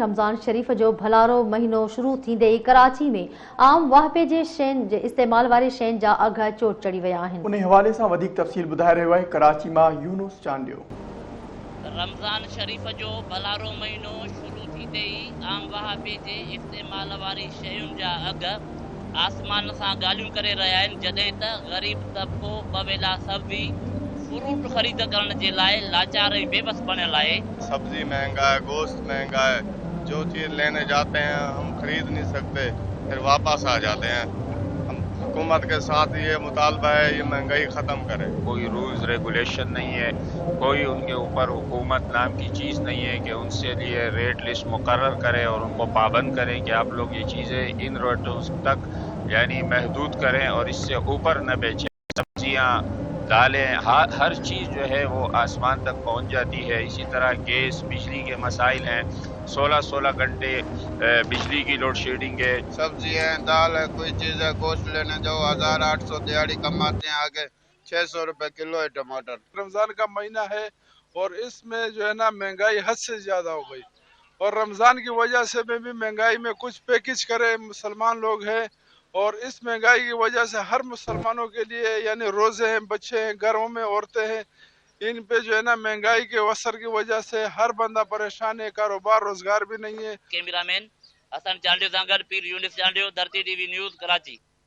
रमज़ान शरीफ़ जो भलारो महीनो शुरू थींदे ई कराची में आम वाहिपे जे शयुनि जे इस्तेमाल वारी शयुनि जा अघ चोट चढ़ी विया आहिनि। उन हवाले सां वधीक तफ़सील ॿुधाए रहियो आहे कराची मां यूनुस चांडियो। रमज़ान शरीफ़ जो भलारो महीनो शुरू थींदे ई आम वाहिपे जे इस्तेमाल वारी शयुनि जा अघ आसमान सां ॻाल्हियूं करे रहिया आहिनि, जॾहिं त ग़रीब तबिको बवेला सब्जी फ्रूट ख़रीद करण जे लाइ लाचार ऐं बेबस बणियल आहे। सब्जी महंगा है, गोश्त महंगा है, जो चीज़ लेने जाते हैं हम खरीद नहीं सकते, फिर वापस आ जाते हैं। हम हुकूमत के साथ ये मुतालबा है ये महंगाई ख़त्म करे। कोई रूल्स रेगुलेशन नहीं है, कोई उनके ऊपर हुकूमत नाम की चीज़ नहीं है कि उनसे लिए रेट लिस्ट मुकर्रर करे और उनको पाबंद करें कि आप लोग ये चीज़ें इन रेटों तक यानी महदूद करें और इससे ऊपर न बेचें। सब्जियाँ दालें हर चीज़ जो है वो आसमान तक पहुंच जाती है। इसी तरह गैस बिजली के मसाइल हैं, 16-16 घंटे बिजली की लोड शेडिंग है। सब्जी है, दाल है, कोई चीज़ है, गोश्त लेने जाओ 1800 दिहाड़ी कमाते हैं, आगे 600 रुपए किलो है टमाटर। रमज़ान का महीना है और इसमें जो है ना महंगाई हद से ज़्यादा हो गई और रमज़ान की वजह से भी महंगाई में कुछ पैकेज करे मुसलमान लोग हैं और इस महंगाई की वजह से हर मुसलमानों के लिए यानी रोज़े हैं, बच्चे हैं, घरों में औरतें हैं, इन पे जो है ना महंगाई के असर की वजह से हर बंदा परेशान है, कारोबार रोजगार भी नहीं है। कैमरामैन हसन चांडियो सां गॾु पीर यूनिस चांडियो, धरती टीवी न्यूज़ कराची।